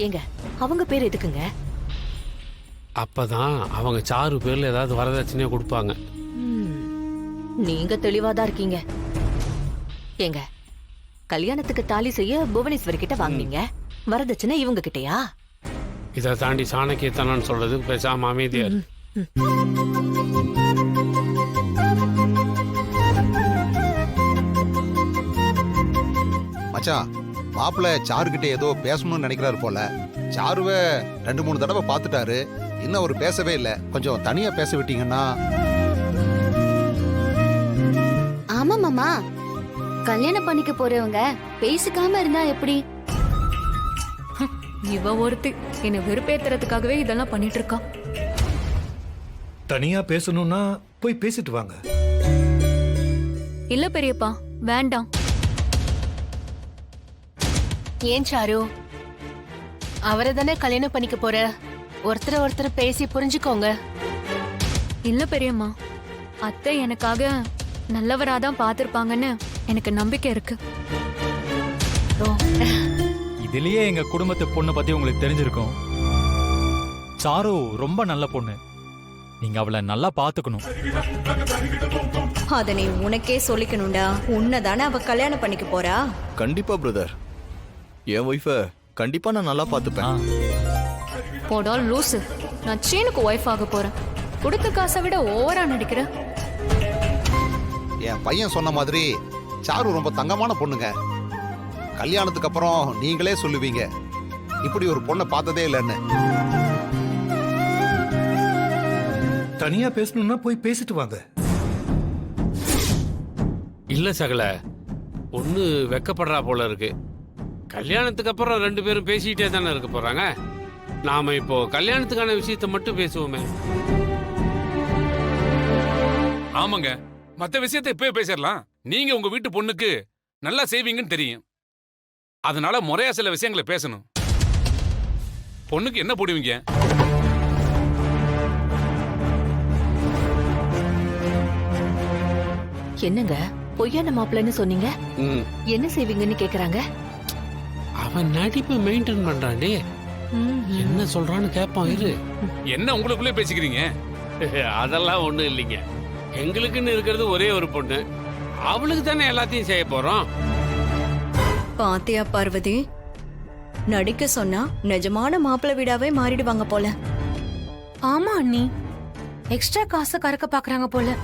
ஏங்க அவங்க பேர் எதுக்குங்க? அப்பதான் அவங்க சாரு பேர்ல ஏதாவது வரதட்சணையா கொடுப்பாங்க. நீங்க தெளிவாதான் இருக்கீங்க. ஏங்க கல்யாணத்துக்கு தாலி செய்ய புவனேஸ்வரி கிட்ட வாங்குனீங்க, வரதட்சணை இவங்க கிட்டயா? இதை தாண்டி சாணக்கியத்தனான்னு சொல்றது பேசாம அமைதியா இரு. மச்சான், மாப்பிள்ள சாருகிட்ட ஏதோ பேசணும்னு நினைக்கிறாரு போல. சாருவை 2-3 தடவை பார்த்துட்டாரு, இன்னும் அவர் பேசவே இல்லை. கொஞ்சம் தனியா பேச விட்டீங்கன்னா. ஆமா மாமா, கல்யாணம் பண்ணிக்க போறவங்க பேசிக்காம இருந்தா எப்படி? இவ ஒருத்தி என்ன வெறுப்பேத்துறதுக்காகவே இதெல்லாம் பண்ணிட்டு இருக்கா. தனியா பேசணும்னா போய் பேசிட்டு வாங்க. இல்ல பெரியப்பா, வேண்டாம். ஏன் சாரு, அவரை தானே கல்யாணம் பண்ணிக்க போற, ஒருத்தர் பேசி புரிஞ்சுக்கோங்க. இல்ல பெரியம்மா, அத்தை எனக்காக நல்லவராதான் பாத்திருப்பாங்கன்னு எனக்கு நம்பிக்கை இருக்கு. இதுலயே எங்க குடும்பத்து பொண்ணை பத்தி உங்களுக்கு தெரிஞ்சிருக்கும். சாரு ரொம்ப நல்ல பொண்ணு, நீங்க அவளை நல்லா பாத்துக்கணும். அத நீ உனக்கே சொல்லிக்கணும்டா. உன்னதானே அவ கல்யாணம் பண்ணிக்க போறா. கண்டிப்பா பிரதர், என் ஒய்ஃப கண்டிப்பா நான் நல்லா பாத்துப்பேன். போடா லூசு, நான் சீனுக்கு ஒய்ஃப் ஆக போறேன். கொடுத்த காசை விட ஓவரா நடிக்கிறேன். என் பையன் சொன்ன மாதிரி சாரு ரொம்ப தங்கமான பொண்ணுங்க. கல்யாணத்துக்கு அப்புறம் நீங்களே சொல்லுவீங்க, இப்படி ஒரு பொண்ணை பார்த்ததே இல்லைன்னு. தனியா பேசணும்னா போய் பேசிட்டு வாங்க. இல்ல சகல, ஒண்ணு வெக்கப்படுறா போல இருக்கு. கல்யாணத்துக்கு அப்புறம் 2 பேரும் பேசிக்கிட்டே தானே இருக்க போறாங்க. நாம இப்போ கல்யாணத்துக்கான விஷயத்த மட்டும் பேசுவோமே. ஆமாங்க, மத்த விஷயத்தை இப்பவே பேசிடலாம். நீங்க உங்க வீட்டு பொண்ணுக்கு நல்லா செய்வீங்கன்னு தெரியும், அதனால முறையா சில விஷயங்களை பேசணும். பொண்ணுக்கு என்ன போடுவீங்க? என்னங்க பொய்யான மாப்பிள்ளைன்னு சொன்னீங்க, என்ன செய்வீங்கன்னு கேக்குறாங்க. அவன் நடிப்பை மெயின்டைன் பண்றான்டே, என்ன சொல்றான்னு கேட்பான் இரு. என்ன உங்களுக்குள்ளே பேசிக்கிறீங்க? அதெல்லாம் ஒண்ணும் இல்லைங்க. எங்களுக்குன்னு இருக்கிறது ஒரே ஒரு பொண்ணு, அவளுக்கு தானே எல்லாத்தையும் செய்ய போறோம். பாத்தியா பார்வதி, நடிக்க சொன்னா நிஜமான மாப்பிள்ளை வீடாவே மாறிடுவாங்க போல. ஆமா அண்ணி, எக்ஸ்ட்ரா காசை கறக்க பாக்குறாங்க போல.